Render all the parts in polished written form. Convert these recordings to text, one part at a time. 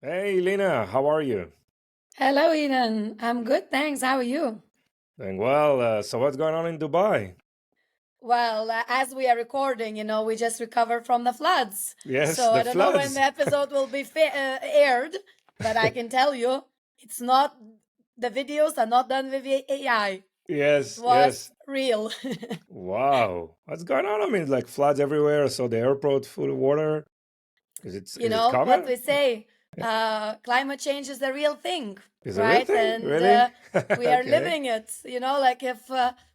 Hey, Lina, how are you? Hello, Eden. I'm good, thanks. How are you? Doing well. So, what's going on in Dubai? Well, as we are recording, we just recovered from the floods. Yes, So the I don't know when floods. the episode will be aired, but I can tell you it's not, the videos are not done with AI. It Yes, yes. was real. Wow, what's going on? I mean, like floods everywhere. So the airport full of water. Is it What common? we say, climate change is the real thing, Is it a real right? thing? And Really? we are Okay. living it. Like if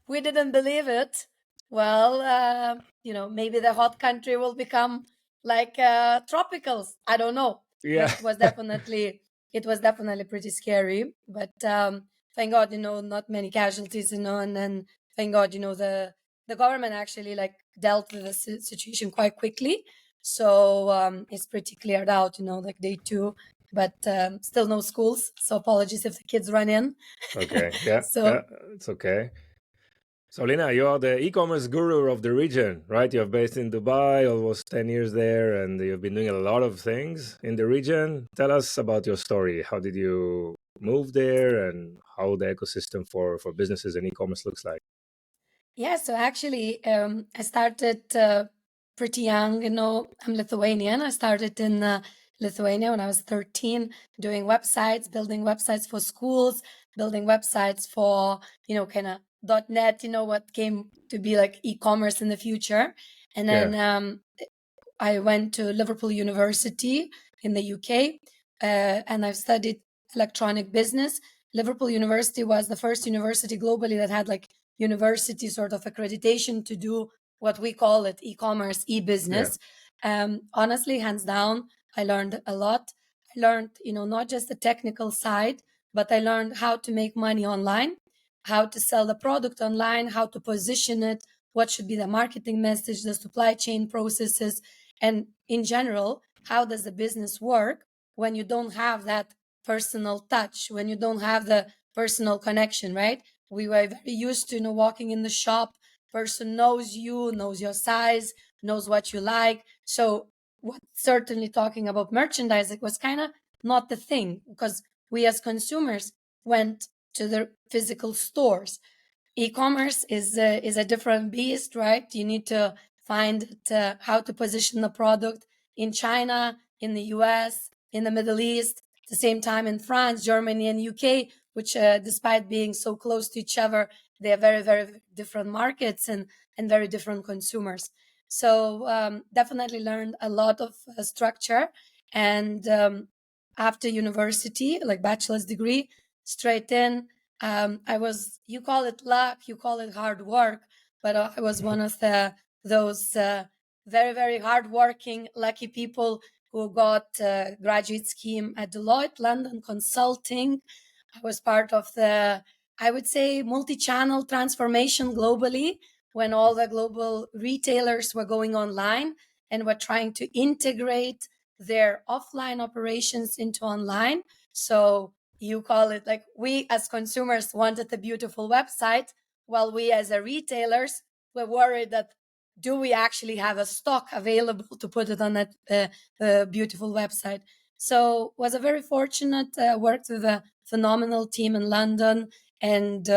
we didn't believe it, well, maybe the hot country will become like tropicals. I don't know, but Yeah. it was definitely pretty scary. But thank God, not many casualties, and then thank God, the government actually like dealt with the situation quite quickly, so it's pretty cleared out, like day two, but still no schools. So apologies if the kids run in. Okay. Yeah. Yeah. So It's okay. So, Lina, you are the e-commerce guru of the region, right? You're based in Dubai, almost 10 years there, and you've been doing a lot of things in the region. Tell us about your story. How did you move there and how the ecosystem for businesses and e-commerce looks like? yeah, so actually, I started pretty young. I'm Lithuanian. I started in Lithuania when I was 13, doing websites, building websites for schools, building websites for, kind of .NET, what came to be like e-commerce in the future. And Yeah. then I went to Liverpool University in the UK, and I've studied electronic business. Liverpool University was the first university globally that had like university sort of accreditation to do what we call it e-commerce, Yeah. e-business. Honestly, hands down, I learned a lot. I learned, not just the technical side, but I learned how to make money online, how to sell the product online, how to position it, what should be the marketing message, the supply chain processes, and in general, how does the business work when you don't have that personal touch, when you don't have the personal connection, right? We were very used to, walking in the shop, person knows you, knows your size, knows what you like. So what certainly talking about merchandising was kind of not the thing, because we as consumers went to the physical stores. E-commerce is a different beast, right? You need to find how to position the product in China, in the US, in the Middle East, at the same time in France, Germany, and UK, which, despite being so close to each other, they are very, very different markets and very different consumers. So definitely learned a lot of structure. And after university, like bachelor's degree, straight in, I was, you call it luck, you call it hard work, but I was one of those very, very hardworking, lucky people who got a graduate scheme at Deloitte, London Consulting. I was part of the, I would say, multi-channel transformation globally when all the global retailers were going online and were trying to integrate their offline operations into online. So you call it like we as consumers wanted a beautiful website, while we as a retailers were worried that do we actually have a stock available to put it on that beautiful website. So was a very fortunate, worked with a phenomenal team in London, and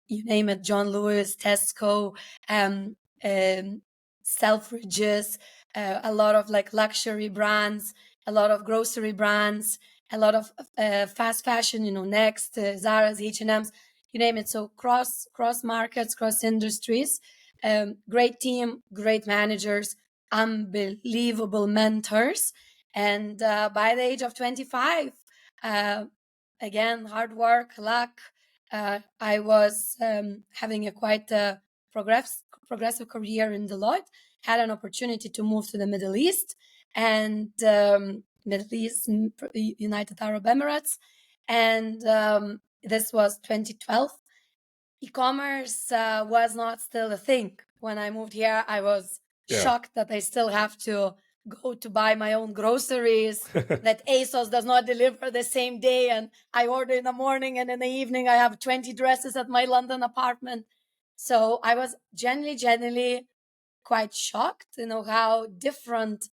you name it, John Lewis, Tesco, um, um, Selfridges, a lot of like luxury brands, a lot of grocery brands, a lot of fast fashion, Next, Zara's, H&M's, you name it. So cross markets, cross industries, great team, great managers, unbelievable mentors. And by the age of 25, uh, again, hard work, luck, I was having a quite progressive career in Deloitte, had an opportunity to move to the Middle East and Middle East, United Arab Emirates. And this was 2012. E-commerce was not still a thing. When I moved here, I was Yeah. shocked that I still have to go to buy my own groceries, that ASOS does not deliver the same day, and I order in the morning and in the evening I have 20 dresses at my London apartment. So I was genuinely quite shocked, how different,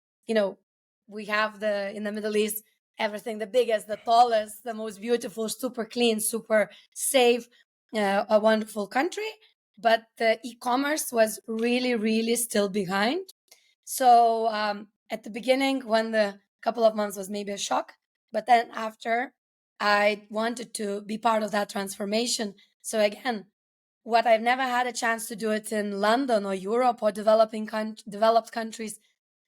we have in the Middle East, everything, the biggest, the tallest, the most beautiful, super clean, super safe, a wonderful country. But the e-commerce was really, really still behind. So at the beginning, when the couple of months was maybe a shock, but then after, I wanted to be part of that transformation. So again, what I've never had a chance to do it in London or Europe or developed countries,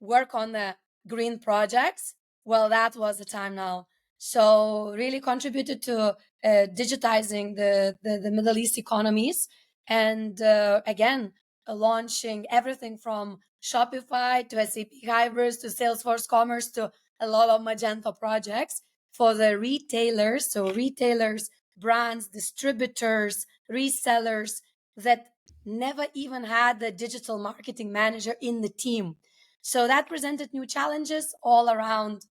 work on the green projects. Well, that was the time now. So really contributed to digitizing the Middle East economies, and again, launching everything from Shopify to SAP Hybris to Salesforce Commerce to a lot of Magento projects for the retailers. So retailers, brands, distributors, resellers that never even had the digital marketing manager in the team. So that presented new challenges all around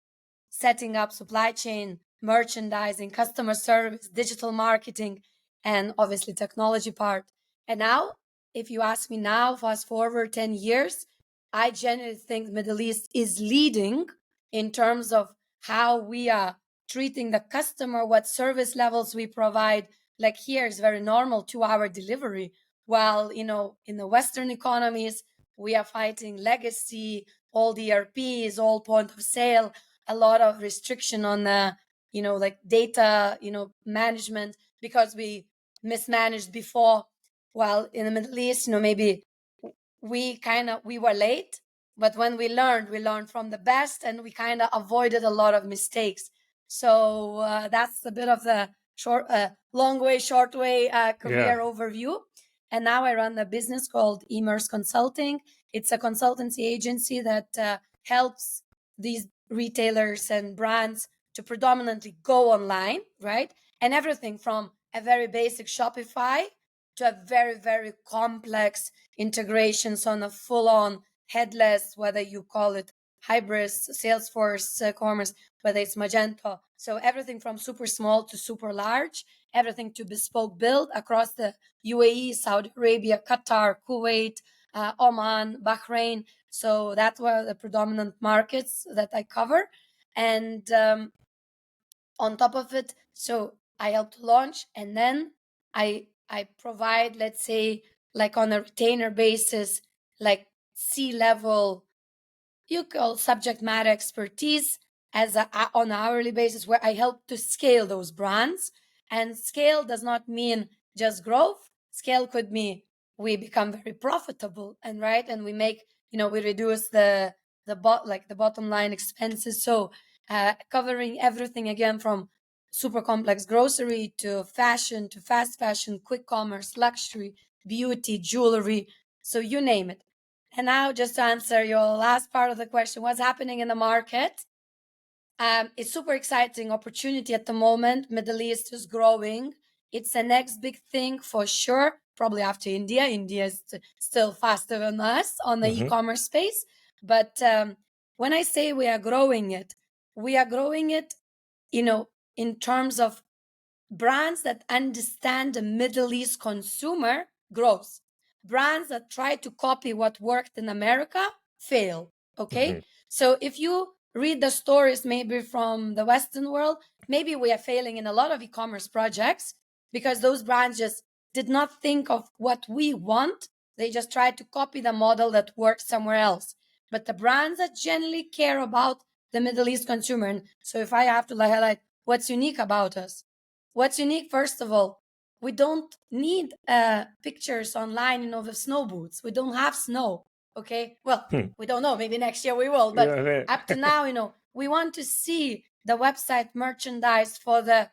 setting up supply chain, merchandising, customer service, digital marketing, and obviously technology part. And now, if you ask me now, fast forward 10 years, I genuinely think Middle East is leading in terms of how we are treating the customer, what service levels we provide. Like here is very normal 2-hour delivery, while in the Western economies we are fighting legacy, all the ERPs, all point of sale, a lot of restriction on the like data management because we mismanaged before. While in the Middle East, maybe we were late, but when we learned from the best, and we kind of avoided a lot of mistakes. So that's a bit of the long way short way Yeah. career overview. And now I run a business called Immerse Consulting. It's a consultancy agency that helps these retailers and brands to predominantly go online, right? And everything from a very basic Shopify to a very, very complex integrations on a full-on headless, whether you call it Hybris, Salesforce, Commerce, whether it's Magento. So everything from super small to super large, everything to bespoke build across the UAE, Saudi Arabia, Qatar, Kuwait, Oman, Bahrain. So that were the predominant markets that I cover. And on top of it, so I help to launch, and then I provide, let's say, like on a retainer basis, like C-level, you call subject matter expertise as on an hourly basis, where I help to scale those brands. And scale does not mean just growth. Scale could mean we become very profitable, and right, and we make we reduce the bottom line expenses. So covering everything again from super complex grocery to fashion to fast fashion, quick commerce, luxury, beauty, jewelry, so you name it. And now, just to answer your last part of the question, what's happening in the market? It's super exciting opportunity at the moment. Middle East is growing. It's the next big thing for sure. Probably after India. India is still faster than us on the Hmm. e-commerce space. But when I say we are growing it, you know, in terms of brands that understand the Middle East consumer grows. Brands that try to copy what worked in America fail. Hmm. Okay. So if you read the stories maybe from the Western world, maybe we are failing in a lot of e-commerce projects because those brands just did not think of what we want. They just tried to copy the model that works somewhere else. But the brands that generally care about the Middle East consumer, and so if I have to highlight what's unique about us, what's unique, first of all, we don't need pictures online, with snow boots. We don't have snow. Okay. Well, Hmm. we don't know. Maybe next year we will. But Yeah. up to now, we want to see the website merchandise for the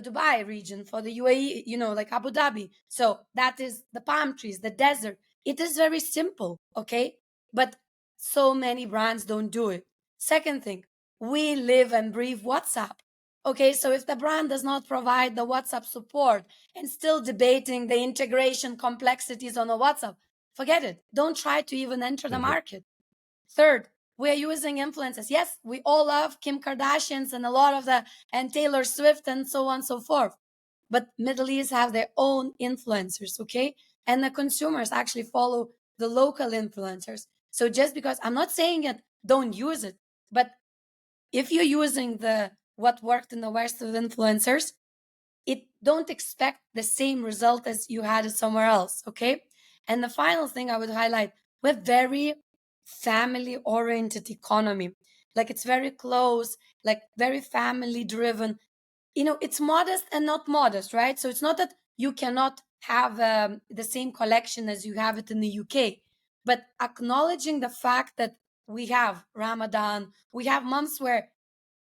Dubai region, for the UAE, like Abu Dhabi. So that is the palm trees, the desert. It is very simple, okay? But so many brands don't do it. Second thing, we live and breathe WhatsApp. Okay, so if the brand does not provide the WhatsApp support and still debating the integration complexities on a WhatsApp, forget it. Don't try to even enter the Hmm. market. Third, we're using influencers. Yes, we all love Kim Kardashians and a lot of and Taylor Swift and so on and so forth. But Middle East have their own influencers, okay? And the consumers actually follow the local influencers. So just because I'm not saying it, don't use it, but if you're using the what worked in the West with influencers, it don't expect the same result as you had it somewhere else. Okay. And the final thing I would highlight, we're very family oriented economy. Like it's very close, like very family driven. It's modest and not modest, right? So it's not that you cannot have the same collection as you have it in the UK, but acknowledging the fact that we have Ramadan, we have months where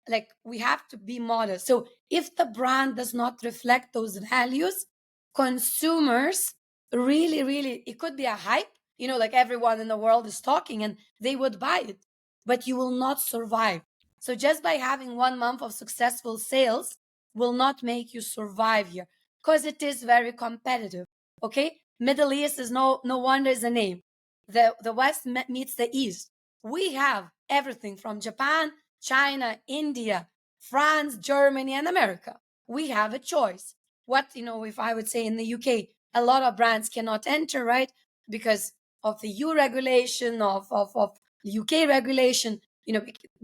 like we have to be modest. So if the brand does not reflect those values, consumers really, it could be a hype, like everyone in the world is talking and they would buy it, but you will not survive. So just by having 1 month of successful sales will not make you survive here, because it is very competitive. Okay, Middle East is no wonder is a name. The West meets the East. We have everything from Japan, China, India, France, Germany, and America. We have a choice. What, if I would say in the UK, a lot of brands cannot enter, right? Because of the EU regulation, of UK regulation,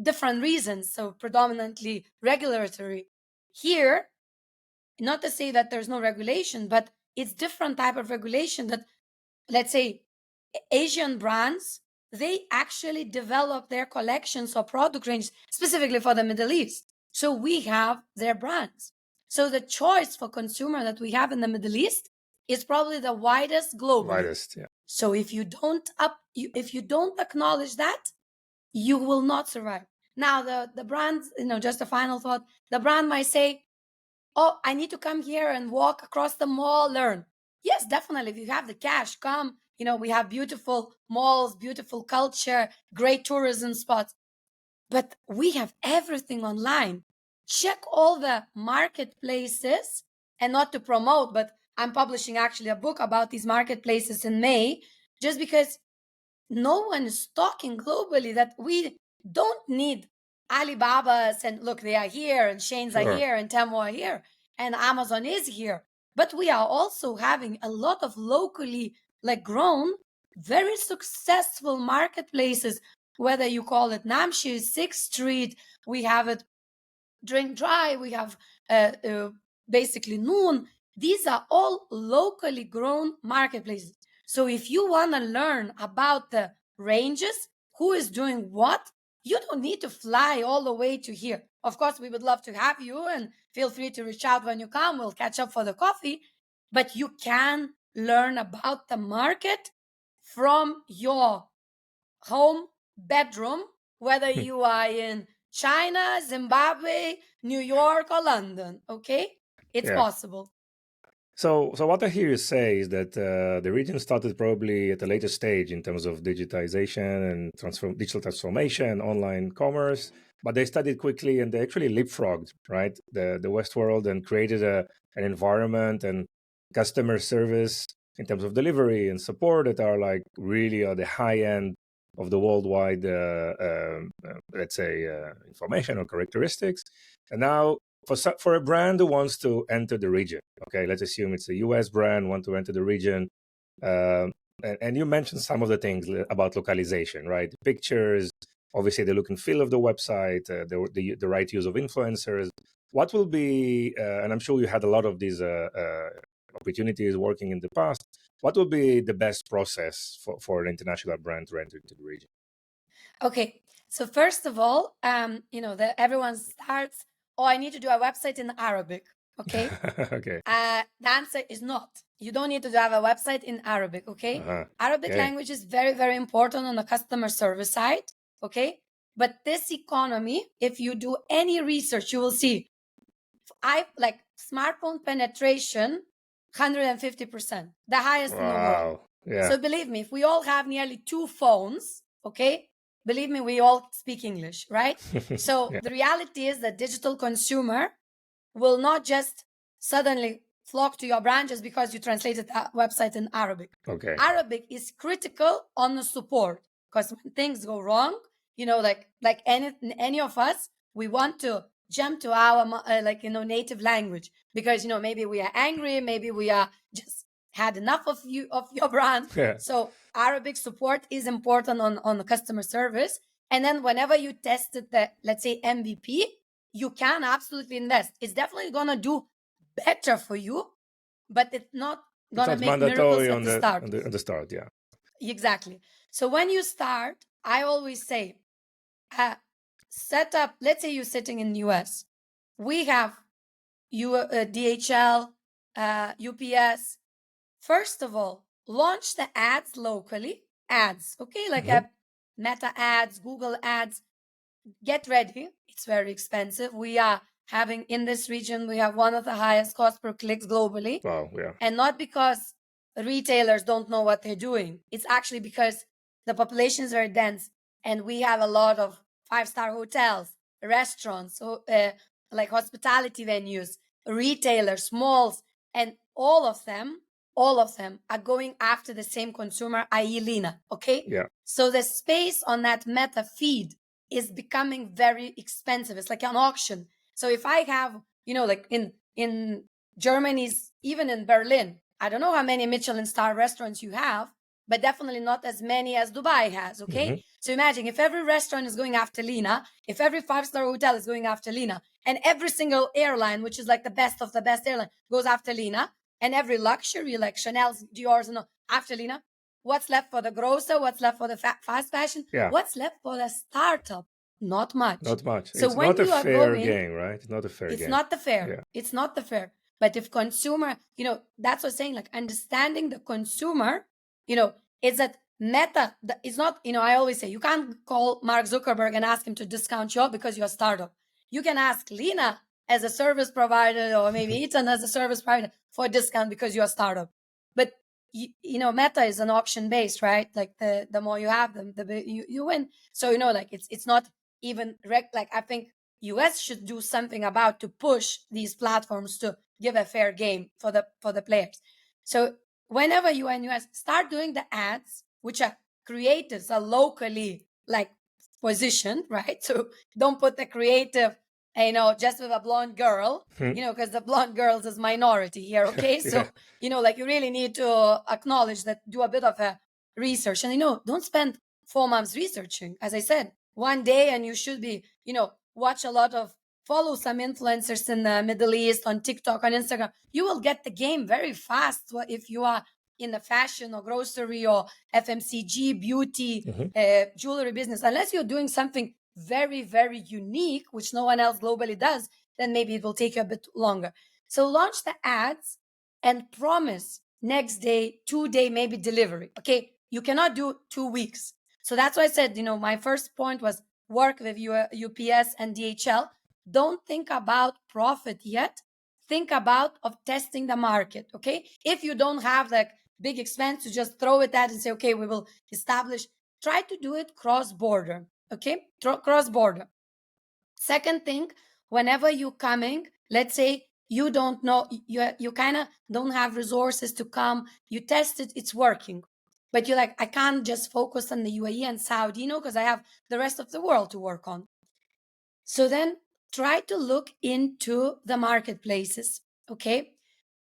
different reasons. So predominantly regulatory. Here, not to say that there's no regulation, but it's different type of regulation that, let's say, Asian brands, they actually develop their collections or product range specifically for the Middle East. So we have their brands. So the choice for consumer that we have in the Middle East is probably the widest globally. Widest, yeah. So if you don't acknowledge that, you will not survive. Now the brands, just a final thought, the brand might say, oh, I need to come here and walk across the mall, learn. Yes, definitely. If you have the cash, come. We have beautiful malls, beautiful culture, great tourism spots, but we have everything online. Check all the marketplaces, and not to promote, but I'm publishing actually a book about these marketplaces in May, just because no one is talking globally that we don't need Alibabas, and look, they are here, and Shane's are Sure. here, and Temu are here, and Amazon is here. But we are also having a lot of locally like grown, very successful marketplaces, whether you call it Namshi, Sixth Street, we have it Drink Dry, we have basically Noon. These are all locally grown marketplaces. So if you want to learn about the ranges, who is doing what, you don't need to fly all the way to here. Of course, we would love to have you, and feel free to reach out when you come. We'll catch up for the coffee. But you can learn about the market from your home bedroom, whether you are in China, Zimbabwe, New York, or London. Okay, it's Yeah. possible. So what I hear you say is that the region started probably at a later stage in terms of digitization and digital transformation, online commerce, but they studied quickly and they actually leapfrogged, right, the West world, and created an environment and customer service in terms of delivery and support that are like really the high end of the worldwide, let's say, information or characteristics. And now for a brand who wants to enter the region, okay, let's assume it's a US brand want to enter the region, and you mentioned some of the things about localization, right? Pictures, obviously the look and feel of the website, the right use of influencers. What will be, and I'm sure you had a lot of these opportunities working in the past. What will be the best process for an international brand to enter into the region? Okay, so first of all, everyone starts. Oh, I need to do a website in Arabic. Okay, Okay. the answer is not. You don't need to have a website in Arabic. Okay, Uh-huh. Arabic Okay. language is very, very important on the customer service side. Okay, but this economy, if you do any research, you will see I like smartphone penetration 150%, the highest in the world. Wow. Yeah. So believe me, if we all have nearly 2 phones, okay, believe me, we all speak English, right? So Yeah. the reality is that digital consumer will not just suddenly flock to your brand just because you translated that website in Arabic. Okay. Arabic is critical on the support, because when things go wrong, like any of us, we want to jump to our native language, because maybe we are angry, maybe we are just had enough of your brand. Yeah. So Arabic support is important on the customer service. And then whenever you tested the, let's say, MVP, you can absolutely invest. It's definitely going to do better for you, but it's not It's going to not make miracles mandatory at on the the start. start. Yeah. Exactly. So when you start, I always say, set up, let's say you're sitting in the US. We have DHL, UPS. First of all, launch the ads locally. Ads, okay? Like Mm-hmm. a Meta ads, Google ads. Get ready. It's very expensive. We are having in this region, we have one of the highest cost per clicks globally. Wow. Yeah. And not because retailers don't know what they're doing. It's actually because the population is very dense and we have a lot of five-star hotels, restaurants, like hospitality venues, retailers, malls, and all of them are going after the same consumer, i.e. Lina. Okay. Yeah. So the space on that meta feed is becoming very expensive. It's like an auction. So if I have, like in Germany's, even in Berlin, I don't know how many Michelin star restaurants you have, but definitely not as many as Dubai has. Okay. Mm-hmm. So imagine if every restaurant is going after Lina, if every five-star hotel is going after Lina, and every single airline, which is like the best of the best airline, goes after Lina, and every luxury like Chanel's, Dior's, and after Lina, what's left for the grocer? What's left for the fast fashion? Yeah. What's left for the startup? Not much. Not much. So It's when not a you are fair going, game, right? It's not a fair it's game. not the fair. Yeah. It's not the fair. But if consumer, that's what I'm saying, like understanding the consumer, is that meta is not, I always say you can't call Mark Zuckerberg and ask him to discount you because you're a startup. You can ask Lina as a service provider or maybe Ethan as a service provider for a discount because you're a startup. But meta is an auction based, right? Like the more you have them, you win. So like it's not even like I think US should do something about to push these platforms to give a fair game for the players. So whenever you are in US, start doing the ads, which are creatives are locally like positioned, right? So don't put the creative, just with a blonde girl, Hmm. because the blonde girls is minority here. Okay. Yeah. So, like you really need to acknowledge that, do a bit of a research and, don't spend 4 months researching. As I said, one day, and you should be, watch a lot of, follow some influencers in the Middle East on TikTok, on Instagram. You will get the game very fast if you are in the fashion or grocery or FMCG, beauty, Mm-hmm. jewelry business. Unless you're doing something very, very unique, which no one else globally does, then maybe it will take you a bit longer. So launch the ads and promise next day, 2 day, maybe delivery. Okay. You cannot do 2 weeks. So that's why I said, my first point was work with UPS and DHL. Don't think about profit yet. Think about of testing the market. Okay. If you don't have like big expense to just throw it at and say, okay, we will establish, try to do it cross border. Okay. Cross border. Second thing, whenever you're coming, let's say you don't know, you kind of don't have resources to come, you test it, it's working. But you're like, I can't just focus on the UAE and Saudi, because I have the rest of the world to work on. So then try to look into the marketplaces. Okay.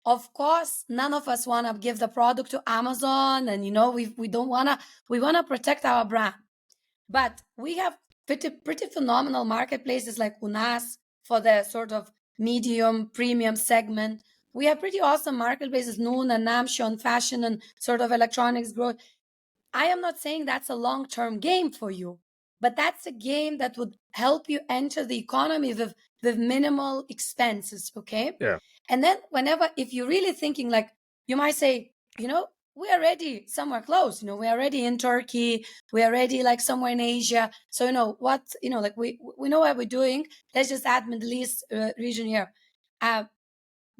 Of course, none of us want to give the product to Amazon, and we don't want to, we want to protect our brand. But we have pretty phenomenal marketplaces like Unas for the sort of medium premium segment. We have pretty awesome marketplaces, Noon and Namsho on fashion and sort of electronics growth. I am not saying that's a long-term game for you, but that's a game that would help you enter the economy with minimal expenses. Okay. Yeah. And then if you're really thinking, like, you might say, we are already somewhere close, we are already in Turkey, we are already like somewhere in Asia. So, like we know what we're doing. Let's just add Middle East region here. Uh,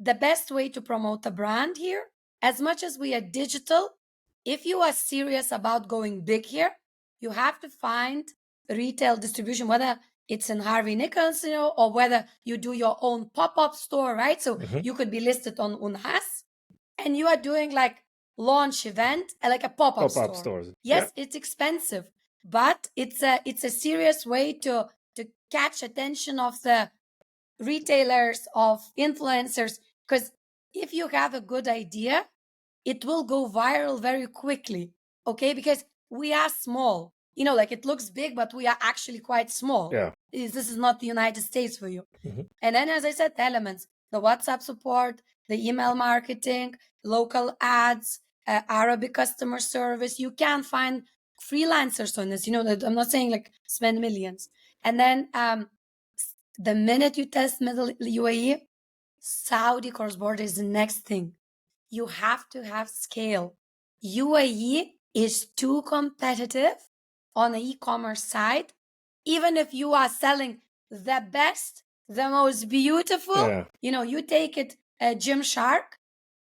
the best way to promote a brand here, as much as we are digital, if you are serious about going big here, you have to find retail distribution, whether it's in Harvey Nichols, or whether you do your own pop-up store, right? So Mm-hmm. you could be listed on Unhas and you are doing like launch event, like a pop-up Pop-up store. stores. Yeah. Yes, it's expensive, but it's a serious way to catch attention of the retailers, of influencers, because if you have a good idea, it will go viral very quickly. Okay. Because we are small. like it looks big, but we are actually quite small. Yeah. This is not the United States for you. Hmm. And then, as I said, the elements, the WhatsApp support, the email marketing, local ads, Arabic customer service. You can find freelancers on this. I'm not saying like spend millions. And then the minute you test middle UAE, Saudi cross border is the next thing. You have to have scale. UAE is too competitive on the e-commerce side. Even if you are selling the best, the most beautiful, Yeah. you take it Gymshark,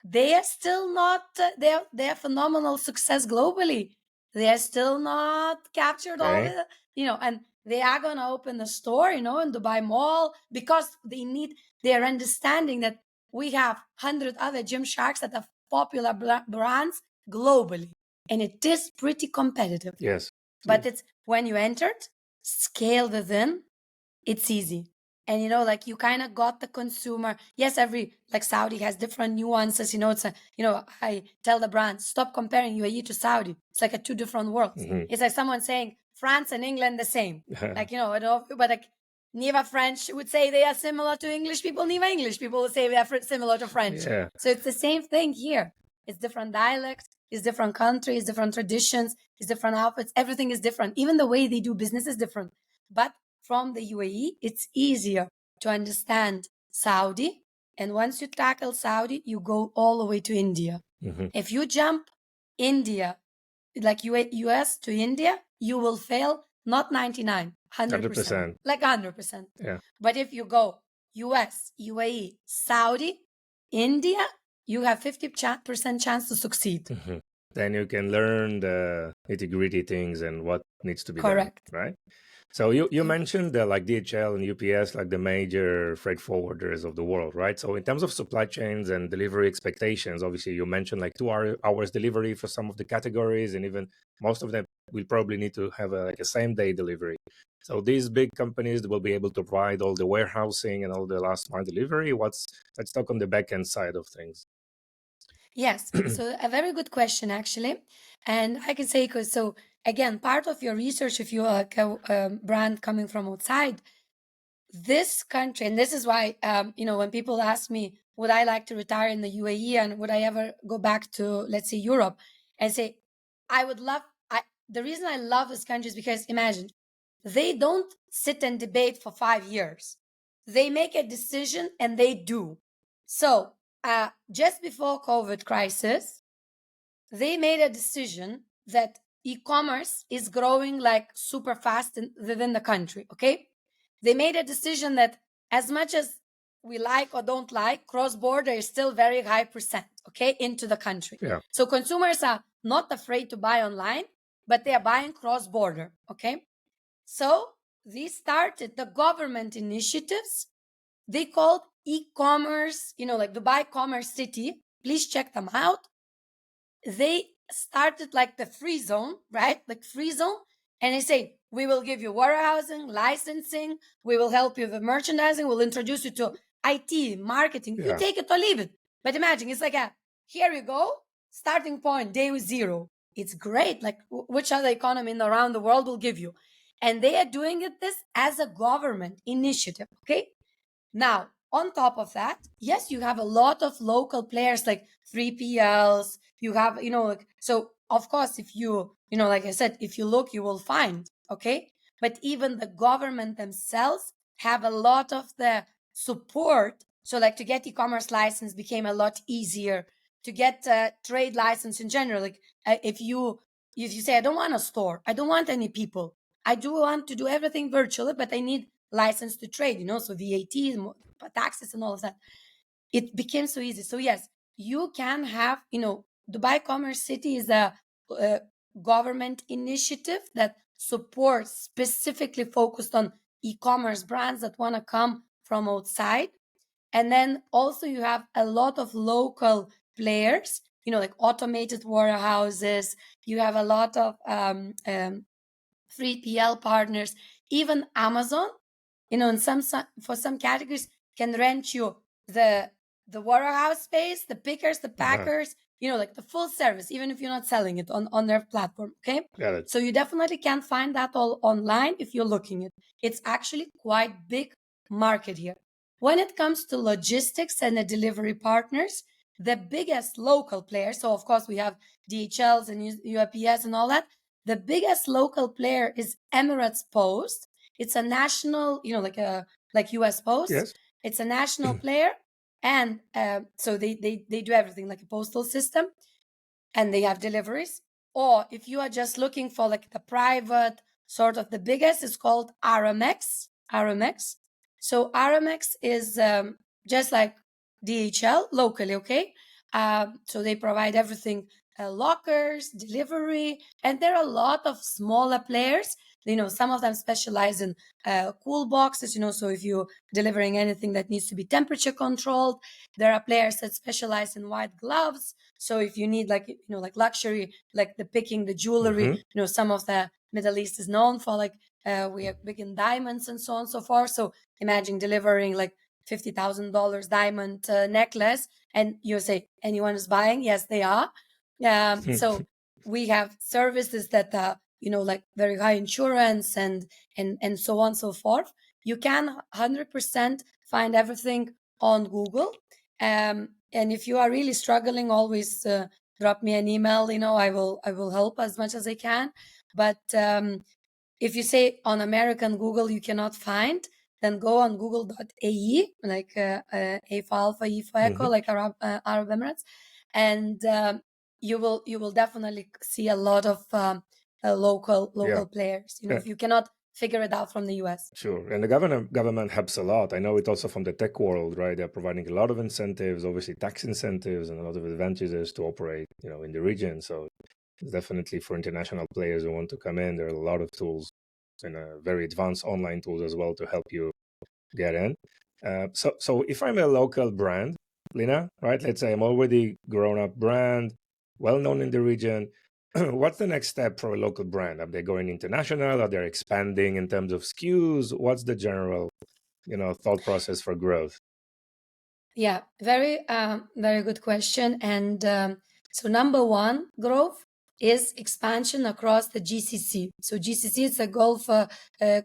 they are still not, they are phenomenal success globally. They are still not captured all Okay. the, and they are going to open a store, in Dubai Mall, because they are understanding that we have 100 other Gymsharks that are popular brands globally. And it is pretty competitive. Yes. But it's when you entered, scale within, it's easy. And like you kind of got the consumer. Yes, every like Saudi has different nuances. It's I tell the brand, stop comparing UAE to Saudi. It's like a two different worlds. Mhm. It's like someone saying France and England the same. Like, I don't know, but like Niva French would say they are similar to English people. Niva English people would say they are similar to French. Yeah. So it's the same thing here. It's different dialects, it's different countries, different traditions, it's different outfits. Everything is different. Even the way they do business is different. But from the UAE, it's easier to understand Saudi. And once you tackle Saudi, you go all the way to India. Mhm. If you jump India, like US to India, you will fail not 99, 100%. 100%. Like 100%. Yeah. But if you go US, UAE, Saudi, India, you have 50% chance to succeed. Mhm. Then you can learn the nitty-gritty things and what needs to be Correct. done, right? So you mentioned like DHL and UPS, like the major freight forwarders of the world, right? So in terms of supply chains and delivery expectations, obviously you mentioned like 2 hours delivery for some of the categories, and even most of them will probably need to have like a same-day delivery. So these big companies will be able to provide all the warehousing and all the last mile delivery. Let's talk on the back end side of things. Yes. So a very good question, actually. And I can say, because so again, part of your research, if you are like a brand coming from outside, this country, and this is why, when people ask me, would I like to retire in the UAE and would I ever go back to, let's say, Europe, and say, I would love, the reason I love this country is because imagine, they don't sit and debate for 5 years. They make a decision and they do. So, just before COVID crisis, they made a decision that e-commerce is growing like super fast within the country. Okay. They made a decision that as much as we like or don't like, cross-border is still very high percent, okay, into the country. Yeah. So consumers are not afraid to buy online, but they are buying cross-border. Okay. So they started the government initiatives. They called e-commerce, like Dubai Commerce City. Please check them out. They started like the free zone, right? Like free zone. And they say, we will give you warehousing, licensing. We will help you with merchandising. We'll introduce you to IT, marketing. You Yeah. take it or leave it. But imagine, it's like here you go, starting point, day zero. It's great. Like which other economy around the world will give you? And they are doing this as a government initiative. Okay. Now, on top of that, yes, you have a lot of local players like 3PLs. You have, like, so of course, if you, like I said, if you look, you will find, okay? But even the government themselves have a lot of the support. So, like, to get e-commerce license became a lot easier. To get trade license in general, like if you say, I don't want a store, I don't want any people, I do want to do everything virtually, but I need license to trade, so VAT, taxes, and all of that. It became so easy. So yes, you can have, Dubai Commerce City is a government initiative that supports specifically focused on e-commerce brands that want to come from outside. And then also you have a lot of local players, like automated warehouses. You have a lot of 3PL partners, even Amazon, in for some categories can rent you the warehouse space, the pickers, the Uh-huh. packers, like the full service, even if you're not selling it on their platform. Okay. Got it. So you definitely can find that all online if you're looking it. It's actually quite big market here. When it comes to logistics and the delivery partners, the biggest local players, so of course we have DHLs and UPS and all that. The biggest local player is Emirates Post. It's a national, like US Post. Yes. It's a national player, and so they do everything like a postal system, and they have deliveries. Or if you are just looking for like the private sort of the biggest, it's called RMX. RMX. So RMX is just like DHL locally, okay? So they provide everything, lockers, delivery, and there are a lot of smaller players. Some of them specialize in cool boxes, so if you're delivering anything that needs to be temperature controlled, there are players that specialize in white gloves. So if you need like luxury, like the picking the jewelry, Hmm. some of the Middle East is known for like we are big in diamonds and so on and so forth. So imagine delivering like $50,000 diamond necklace, and you say anyone is buying? Yes, they are. So we have services that like very high insurance and so on and so forth. You can 100% find everything on Google. And if you are really struggling, always drop me an email. I will help as much as I can. But if you say on American Google you cannot find, then go on google.ae, like A for Alpha, E for Echo, Hmm. like Arab Emirates, and you will definitely see a lot of local Yeah. local players. Yeah. If you cannot figure it out from the US. Sure. And the government helps a lot. I know it also from the tech world, right? They're providing a lot of incentives, obviously tax incentives and a lot of advantages to operate, in the region. So it's definitely for international players who want to come in, there are a lot of tools and very advanced online tools as well to help you get in. So if I'm a local brand, Lina, right? Let's say I'm already grown up brand, well known in the region. What's the next step for a local brand? Are they going international? Are they expanding in terms of SKUs? What's the general, thought process for growth? Yeah, very good question. And so, number one, growth is expansion across the GCC. So, GCC is a Gulf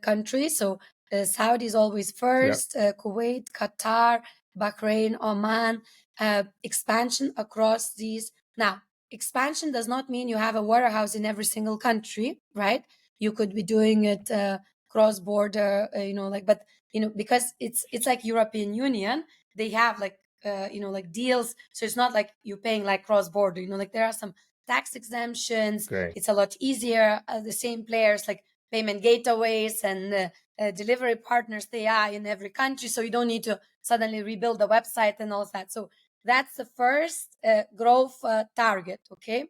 country. So, Saudi is always Yeah. first, Kuwait, Qatar, Bahrain, Oman. Expansion across these. Now, expansion does not mean you have a warehouse in every single country, right? You could be doing it cross border, but because it's like European Union, they have like like deals, so it's not like you're paying like cross border, like there are some tax exemptions. Okay. It's a lot easier. The same players like payment gateways and delivery partners, they are in every country, so you don't need to suddenly rebuild the website and all of that. So that's the first growth target. Okay.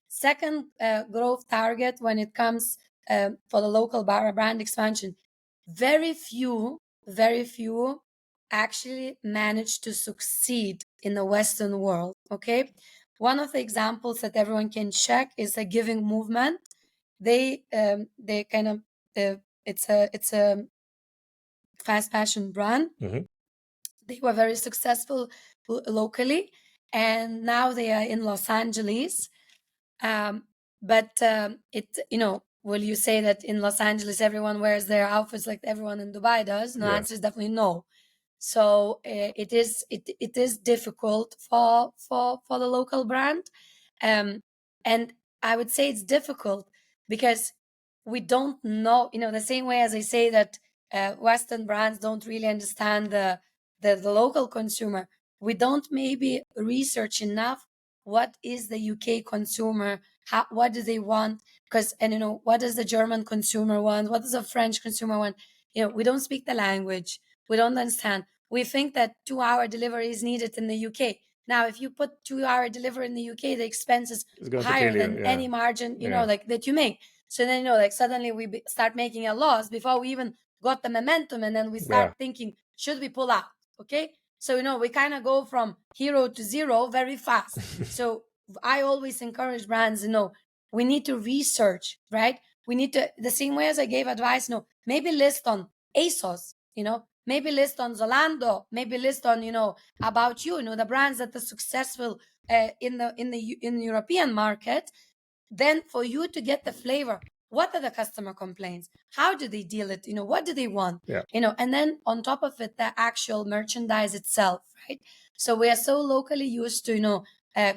Second growth target when it comes for the local brand expansion, very few actually managed to succeed in the Western world. Okay. One of the examples that everyone can check is a giving movement. They kind of it's a fast fashion brand. Hmm. They were very successful locally, and now they are in Los Angeles. But will you say that in Los Angeles everyone wears their outfits like everyone in Dubai does? No, Yeah. answer is definitely no. So it is difficult for the local brand, um, and I would say it's difficult because we don't know. The same way as I say that Western brands don't really understand the local consumer. We don't maybe research enough what is the UK consumer, what do they want, because and what does the German consumer want, what does the French consumer want. We don't speak the language, we don't understand. We think that 2-hour delivery is needed in the UK. Now, if you put 2-hour delivery in the UK, the expense is It's going to higher kill you. than Yeah. any margin, Yeah. like that you make. So then, like suddenly we start making a loss before we even got the momentum, and then we start Yeah. thinking, should we pull out? Okay. So, we kind of go from hero to zero very fast. So I always encourage brands, we need to research, right? We need to, the same way as I gave advice, maybe list on ASOS, maybe list on Zalando, maybe list on, about you, the brands that are successful in the European market. Then for you to get the flavor, what are the customer complaints, how do they deal it, what do they want, Yeah. and then on top of it, the actual merchandise itself, right? So we are so locally used to,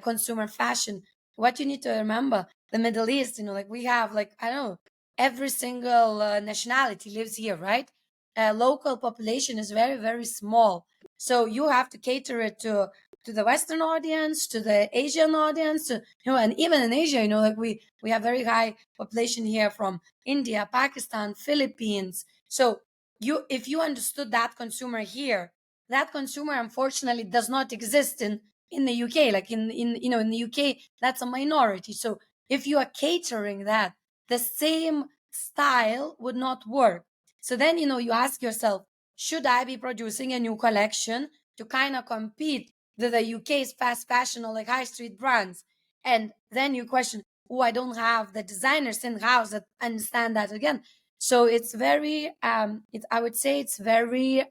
consumer fashion. What you need to remember, the Middle East, like we have, like, I don't know, every single nationality lives here, right? Local population is very, very small, so you have to cater it to the Western audience, to the Asian audience, and even in Asia, like we have very high population here from India, Pakistan, Philippines. So if you understood that consumer here, that consumer unfortunately does not exist in the UK. Like in the UK, that's a minority. So if you are catering that, the same style would not work. So then you ask yourself, should I be producing a new collection to kind of compete the UK's fast fashion or like high street brands? And then you question, oh, I don't have the designers in house that understand that again. So it's very I would say it's very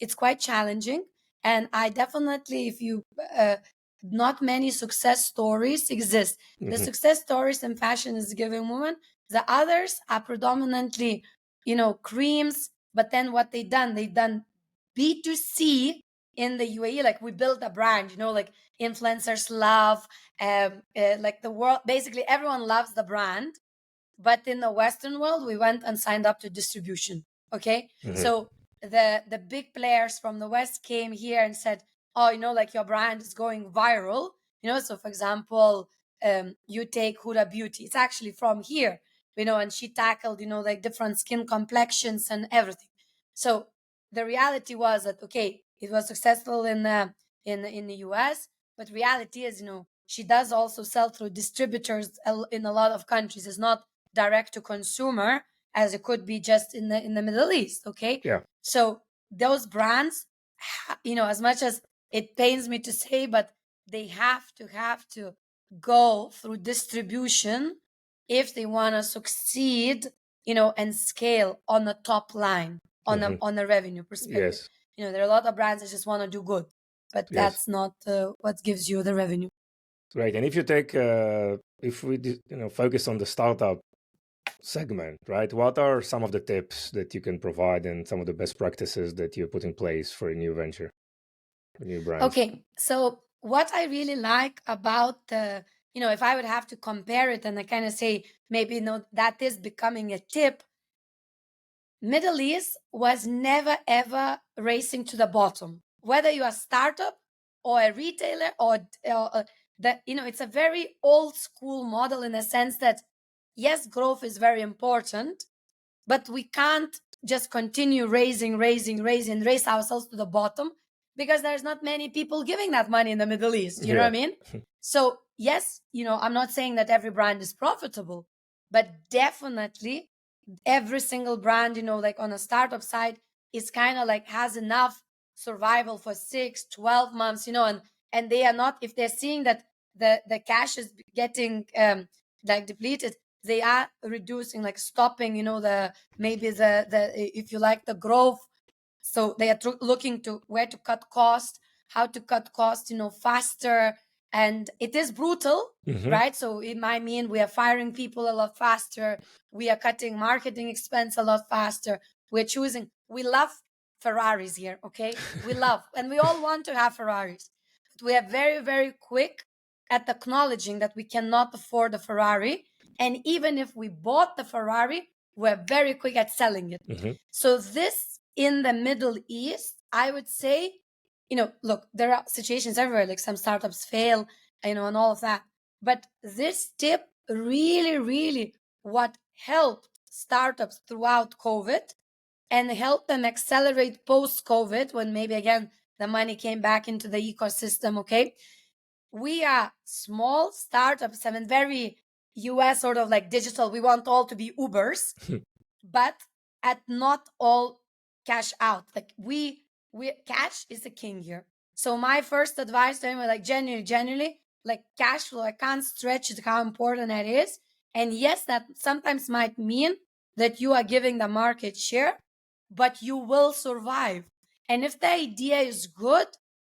it's quite challenging. And I definitely, if you not many success stories exist. The Hmm. success stories in fashion is giving women. The others are predominantly, creams. But then what they done B2C in the UAE. Like we built a brand, like influencers love, like the world, basically everyone loves the brand. But in the Western world, we went and signed up to distribution. Okay, Hmm. so the big players from the West came here and said, oh, like your brand is going viral. So for example, you take Huda Beauty, it's actually from here. And she tackled, like different skin complexions and everything. So the reality was that, okay, it was successful in the US, but reality is, she does also sell through distributors in a lot of countries. It's not direct to consumer as it could be just in the Middle East. Okay, Yeah. so those brands, as much as it pains me to say, but they have to go through distribution if they want to succeed, and scale on the top line, on a Hmm. on a revenue perspective. Yes. There are a lot of brands that just want to do good, but Yes. that's not what gives you the revenue. Right. And if you take, if we focus on the startup segment, right? What are some of the tips that you can provide and some of the best practices that you put in place for a new venture, for new brands? Okay, so what I really like about if I would have to compare it and I kind of say maybe that is becoming a tip. Middle East was never ever racing to the bottom. Whether you're a startup or a retailer or it's a very old school model in a sense that yes, growth is very important, but we can't just continue raise ourselves to the bottom because there's not many people giving that money in the Middle East. You know what I Yeah. mean? So yes, I'm not saying that every brand is profitable, but definitely every single brand, like on a startup side, is kind of like has enough survival for 6, 12 months, and they are not, if they're seeing that the cash is getting like depleted, they are reducing, like stopping, the maybe the if you like the growth. So they are looking to where to cut cost, how to cut cost, faster. And it is brutal, Hmm. right? So it might mean we are firing people a lot faster, we are cutting marketing expense a lot faster, we love Ferraris here, okay? We love, and we all want to have Ferraris, but we are very, very quick at acknowledging that we cannot afford a Ferrari. And even if we bought the Ferrari, we're very quick at selling it. Hmm. So this in the Middle East, I would say, look, there are situations everywhere, like some startups fail, and all of that. But this tip really, really what helped startups throughout COVID and helped them accelerate post COVID when maybe again the money came back into the ecosystem. Okay, we are small startups and very US sort of like digital. We want all to be Ubers, but at not all cash out. Like we cash is the king here. So my first advice to him was like genuinely, like cash flow. I can't stretch it how important that is. And yes, that sometimes might mean that you are giving the market share, but you will survive. And if the idea is good,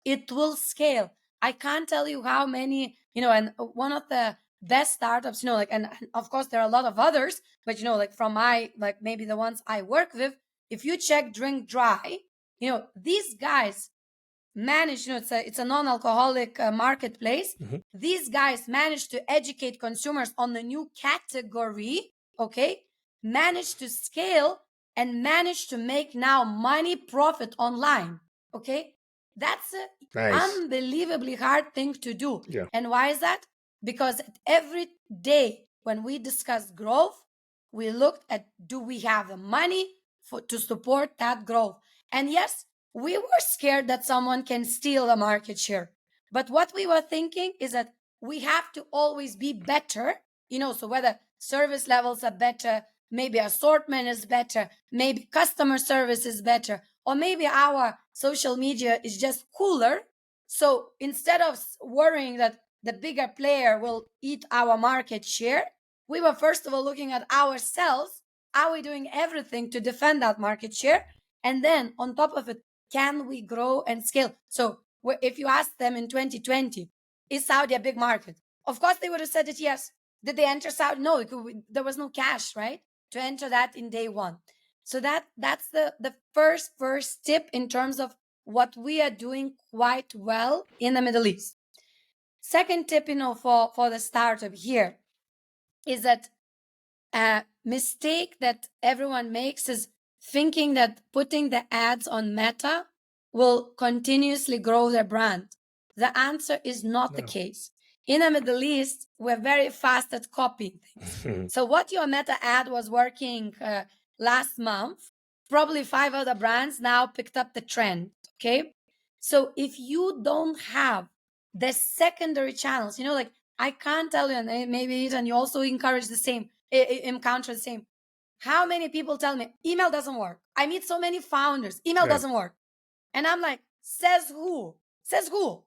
it will scale. I can't tell you how many, and one of the best startups, and of course there are a lot of others, but like from my, like maybe the ones I work with, if you check Drink Dry, these guys manage, it's a non-alcoholic marketplace. Mhm. These guys manage to educate consumers on the new category, okay, manage to scale and manage to make now money profit online, okay. That's a Nice. unbelievably hard thing to do. Yeah. And why is that? Because every day when we discuss growth, we looked at, do we have the money to support that growth? And yes, we were scared that someone can steal a market share. But what we were thinking is that we have to always be better, so whether service levels are better, maybe assortment is better, maybe customer service is better, or maybe our social media is just cooler. So instead of worrying that the bigger player will eat our market share, we were first of all looking at ourselves. Are we doing everything to defend that market share? And then on top of it, can we grow and scale? So if you ask them in 2020, is Saudi a big market? Of course, they would have said it yes. Did they enter Saudi? No, there was no cash, right, to enter that in day one. So that's the first tip in terms of what we are doing quite well in the Middle East. Second tip, for the startup here is that a mistake that everyone makes is thinking that putting the ads on Meta will continuously grow their brand. The answer is not the No. case. In the Middle East, we're very fast at copying things. So what your Meta ad was working last month, probably 5 other brands now picked up the trend. Okay. So if you don't have the secondary channels, like I can't tell you, and maybe Ethan, you also encourage the same, encounter the same. How many people tell me email doesn't work? I meet so many founders, email Yeah. doesn't work. And I'm like, says who? Says who?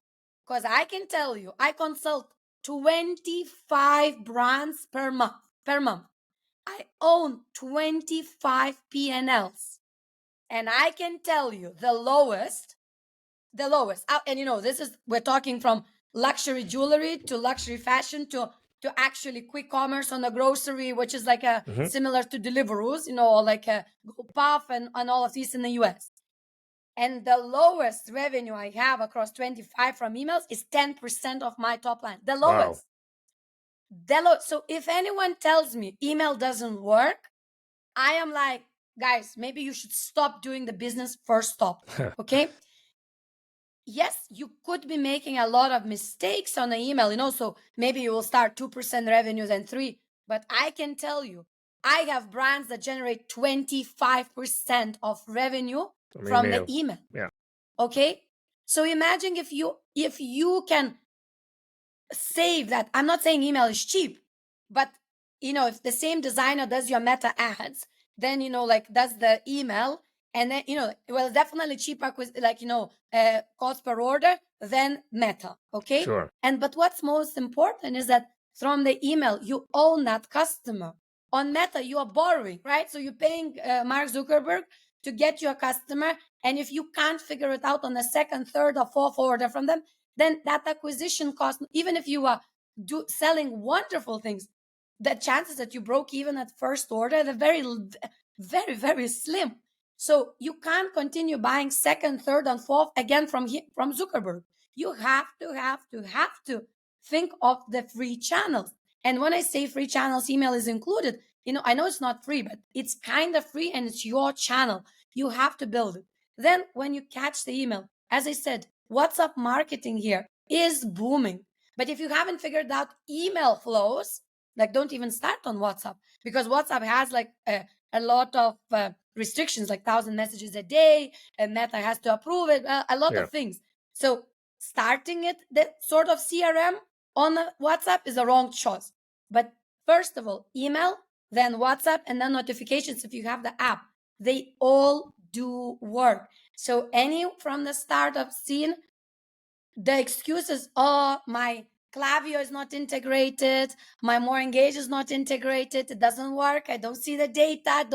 Because I can tell you, I consult 25 brands per month. Per month. I own 25 P&Ls. And I can tell you the lowest. And this is, we're talking from luxury jewelry to luxury fashion to actually quick commerce on the grocery, which is like a Mhm. similar to Deliveroo's, or like a GoPuff and all of these in the US. And the lowest revenue I have across 25 from emails is 10% of my top line. The Wow. lowest. So if anyone tells me email doesn't work, I am like, guys, maybe you should stop doing the business. First stop. Okay. Yes, you could be making a lot of mistakes on the email, so maybe you will start 2% revenues and 3, but I can tell you, I have brands that generate 25% of revenue from the email. Yeah. Okay. So imagine if you can save that. I'm not saying email is cheap, but if the same designer does your Meta ads, then like does the email, and then well, definitely cheaper, like cost per order than Meta. Okay. Sure. But what's most important is that from the email you own that customer. On Meta you are borrowing, right? So you're paying Mark Zuckerberg to get your customer, and if you can't figure it out on the second, third, or fourth order from them, then that acquisition cost, even if you are selling wonderful things, the chances that you broke even at first order, they're very, very, very slim. So you can't continue buying second, third, and fourth again from Zuckerberg. You have to think of the free channels. And when I say free channels, email is included. I know it's not free, but it's kind of free and it's your channel. You have to build it. Then when you catch the email, as I said, WhatsApp marketing here is booming. But if you haven't figured out email flows, like don't even start on WhatsApp, because WhatsApp has like a lot of restrictions, like 1,000 messages a day, and Meta has to approve it, a lot Yeah. of things. So starting it, that sort of CRM on WhatsApp is the wrong choice. But first of all, email, then WhatsApp, and then notifications if you have the app. They all do work. So any from the startup scene, the excuse is, oh, my Klaviyo is not integrated, my More Engage is not integrated, it doesn't work, I don't see the data,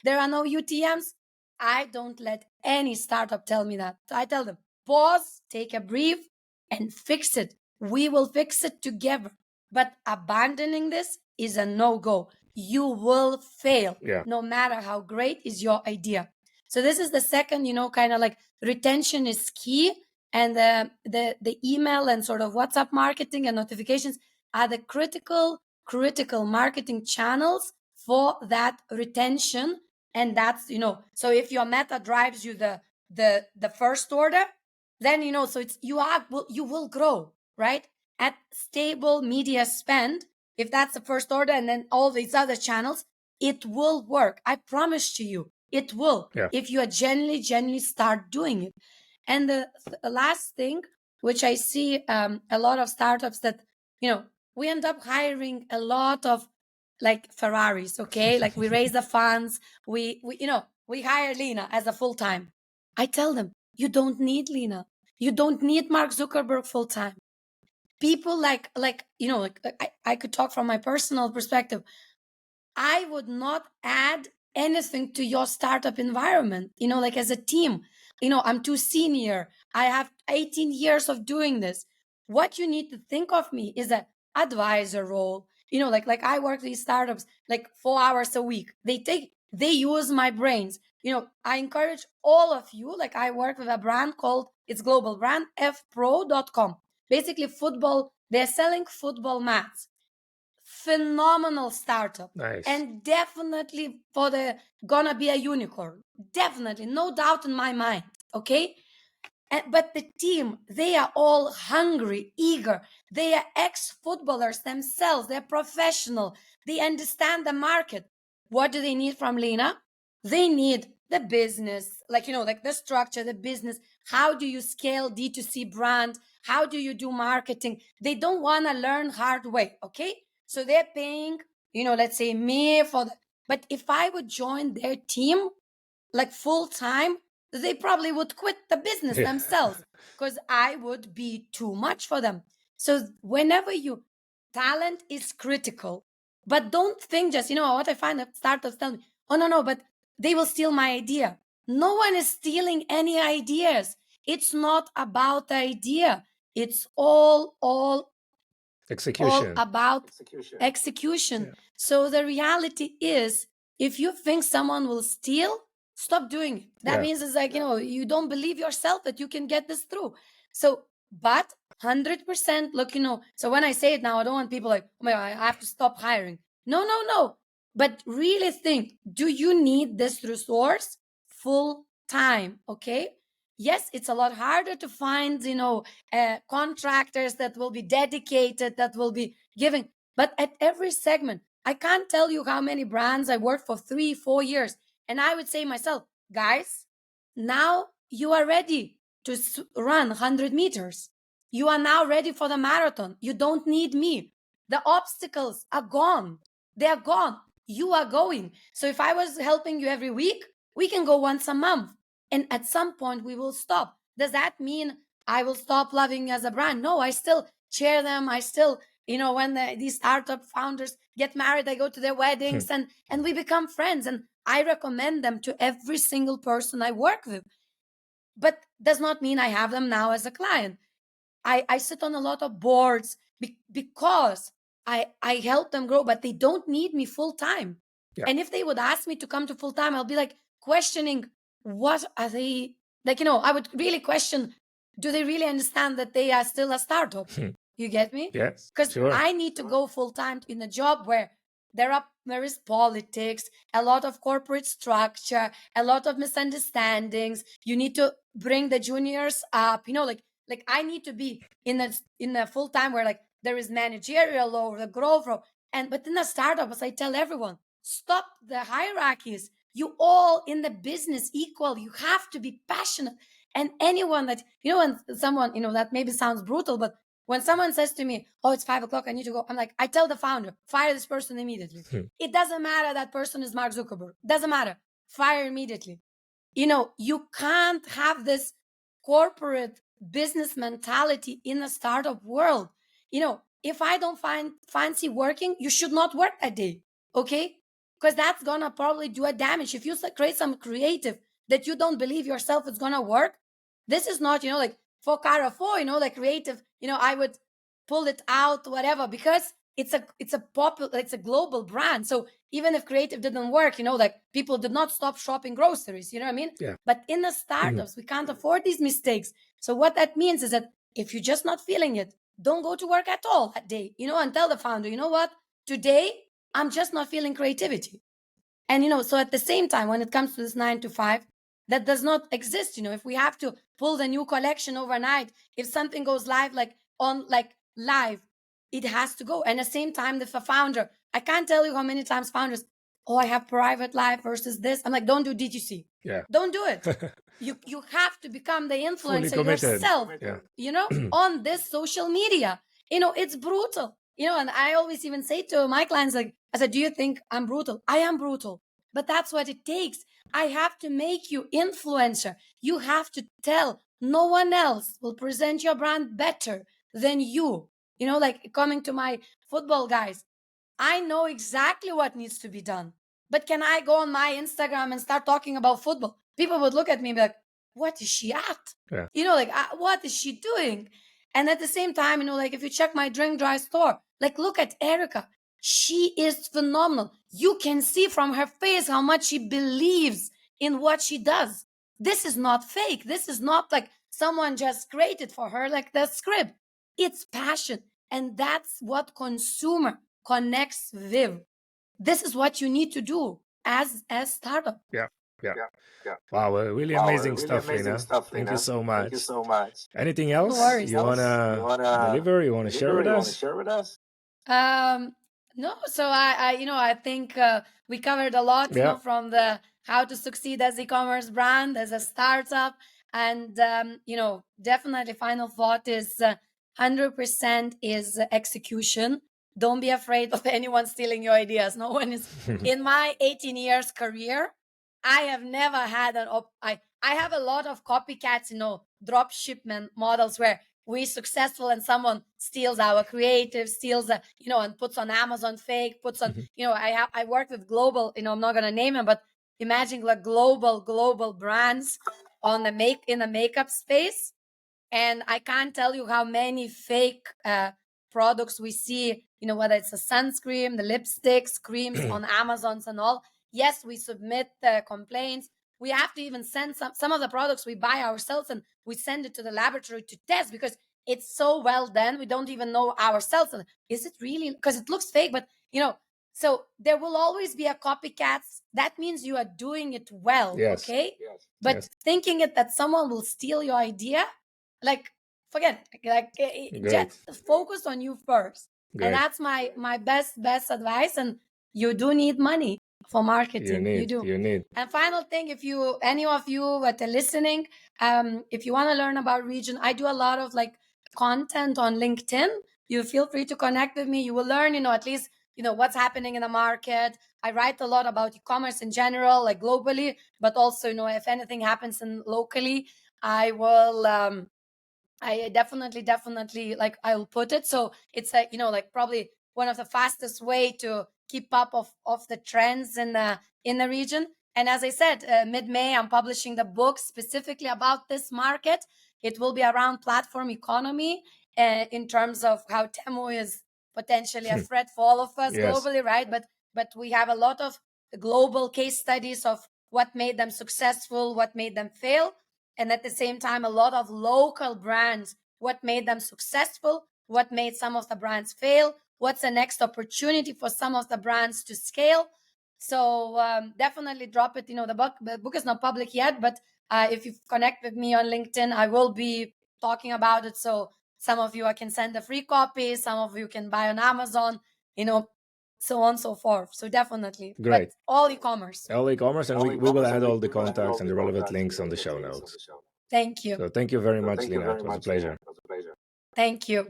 there are no UTMs. I don't let any startup tell me that. I tell them, pause, take a breath, and fix it. We will fix it together. But abandoning this is a no go. You will fail Yeah. no matter how great is your idea. So this is the second, kind of like retention is key. And the email and sort of WhatsApp marketing and notifications are the critical marketing channels for that retention. And that's, so if your meta drives you the first order, then so it's you will grow, right, at stable media spend. If that's the first order and then all these other channels, it will work. I promise to you, it will, Yeah. if you are genuinely start doing it. And the last thing, which I see a lot of startups that, we end up hiring a lot of like Ferraris, okay? Like we raise the funds, we hire Lina as a full time. I tell them, you don't need Lina. You don't need Mark Zuckerberg full time. People I could talk from my personal perspective. I would not add anything to your startup environment, like as a team. I'm too senior. I have 18 years of doing this. What you need to think of me is an advisor role. Like I work with these startups like 4 hours a week. They use my brains. I encourage all of you, like I work with a brand called, it's global brand, fpro.com. Basically football, they're selling football mats. Phenomenal startup, Nice. and definitely for the gonna be a unicorn, definitely, no doubt in my mind. Okay. But the team, they are all hungry, eager. They are ex-footballers themselves. They're professional. They understand the market. What do they need from Lena? They need the business, like the structure, the business. How do you scale D2C brand? How do you do marketing? They don't want to learn hard way. Okay. So they're paying, let's say me for the, but if I would join their team, like full time, they probably would quit the business Yeah. themselves because I would be too much for them. So whenever you, talent is critical, but don't think just, what I find that startups tell me, oh no, but they will steal my idea. No one is stealing any ideas. It's not about the idea. It's all Execution. about execution. Yeah. So the reality is, if you think someone will steal, stop doing it. That Yeah. means it's like, you don't believe yourself that you can get this through. So, but 100%, look, so when I say it now, I don't want people like, oh my God, I have to stop hiring. No, no, no. But really think, do you need this resource full time? Okay. Yes, it's a lot harder to find, contractors that will be dedicated, that will be giving. But at every segment, I can't tell you how many brands I worked for 3, 4 years. And I would say myself, guys, now you are ready to run 100 meters. You are now ready for the marathon. You don't need me. The obstacles are gone. They are gone. You are going. So if I was helping you every week, we can go once a month. And at some point, we will stop. Does that mean I will stop loving you as a brand? No, I still cheer them. I still, when these startup founders get married, I go to their weddings and we become friends. And I recommend them to every single person I work with. But does not mean I have them now as a client. I sit on a lot of boards because I help them grow, but they don't need me full time. Yeah. And if they would ask me to come to full time, I'll be like questioning, what are they like? I would really question, do they really understand that they are still a startup? You get me? Yes. Because Sure. I need to go full time in a job where there is politics, a lot of corporate structure, a lot of misunderstandings. You need to bring the juniors up, like I need to be in a full time where like there is managerial or the growth role. But in a startup, as I tell everyone, stop the hierarchies. You all in the business equal. You have to be passionate. And anyone that, when someone, that maybe sounds brutal, but when someone says to me, oh, it's 5 o'clock, I need to go, I'm like, I tell the founder, fire this person immediately. It doesn't matter that person is Mark Zuckerberg. Doesn't matter. Fire immediately. You can't have this corporate business mentality in a startup world. If I don't fancy working, you should not work that day. Okay. Because that's gonna probably do a damage. If you create some creative, that you don't believe yourself it's gonna work. This is not, like for Carrefour, like creative, I would pull it out, whatever, because it's a global brand. So even if creative didn't work, like people did not stop shopping groceries, you know what I mean? Yeah. But in the startups, we can't afford these mistakes. So what that means is that if you're just not feeling it, don't go to work at all that day, and tell the founder, you know what? Today, I'm just not feeling creativity. And, so at the same time, when it comes to this 9 to 5, that does not exist. If we have to pull the new collection overnight, if something goes live, like live, it has to go. And at the same time, if a founder, I can't tell you how many times founders, oh, I have private life versus this. I'm like, don't do DTC. Yeah. Don't do it. You have to become the Fully influencer committed. yourself, Yeah. on this social media. It's brutal. And I always even say to my clients, like, I said, do you think I'm brutal? I am brutal, but that's what it takes. I have to make you influencer. You have to tell no one else will present your brand better than you. Like coming to my football guys, I know exactly what needs to be done. But can I go on my Instagram and start talking about football? People would look at me and be like, what is she at? Yeah. Like, what is she doing? And at the same time, like if you check my drink dry store, like look at Erica. She is phenomenal. You can see from her face how much she believes in what she does. This is not fake. This is not like someone just created for her, like the script. It's passion. And that's what consumer connects with. This is what you need to do as startup. Yeah. Yeah. Yeah, yeah. Wow, really Wow, amazing really stuff, amazing Lina. stuff, Thank you Lina. so Thank you much. so much. Anything No else worries. you You wanna wanna deliver? You wanna share deliver? with You wanna us? share with us? No. So I think we covered a lot. Yeah. From the how to succeed as e-commerce brand, as a startup, and definitely final thought is 100% is execution. Don't be afraid of anyone stealing your ideas. No one is. In my 18 years career, I have never had I have a lot of copycats, drop shipment models where we successful and someone steals our creative, steals and puts on Amazon fake, puts on, I work with global, I'm not gonna name them, but imagine like global brands on in the makeup space. And I can't tell you how many fake products we see, whether it's a sunscreen, the lipsticks, creams on Amazons and all. Yes, we submit complaints. We have to even send some of the products we buy ourselves, and we send it to the laboratory to test because it's so well done. We don't even know ourselves. Is it really? Because it looks fake, but so there will always be a copycat. That means you are doing it well, Yes. okay? Yes. But Yes. thinking it that someone will steal your idea, like forget it. Great. Just focus on you first. And Great. that's my best advice. And you do need money for marketing. You do. You need. And final thing, if you any of you that are listening, if you want to learn about region, I do a lot of like content on LinkedIn. You feel free to connect with me. You will learn, at least what's happening in the market. I write a lot about e-commerce in general, like globally, but also if anything happens in locally, I will I definitely like I'll put it. So it's like, like probably one of the fastest way to keep up of the trends in the region. And as I said, mid-May, I'm publishing the book specifically about this market. It will be around platform economy in terms of how Temu is potentially a threat for all of us Yes. globally, right? But we have a lot of global case studies of what made them successful, what made them fail, and at the same time a lot of local brands, what made them successful, what made some of the brands fail, what's the next opportunity for some of the brands to scale. So definitely drop it. The book is not public yet, but if you connect with me on LinkedIn, I will be talking about it. So some of you I can send a free copy, some of you can buy on Amazon, so on and so forth. So definitely. Great. But all e-commerce. All e-commerce, and All we will e-commerce, and add all the we will add all contacts and the the relevant contacts and the links on the relevant show links on notes. the show. Thank you. So thank you very So much, thank you Lina. very It was a much, Lina. pleasure. It was a pleasure. Thank you.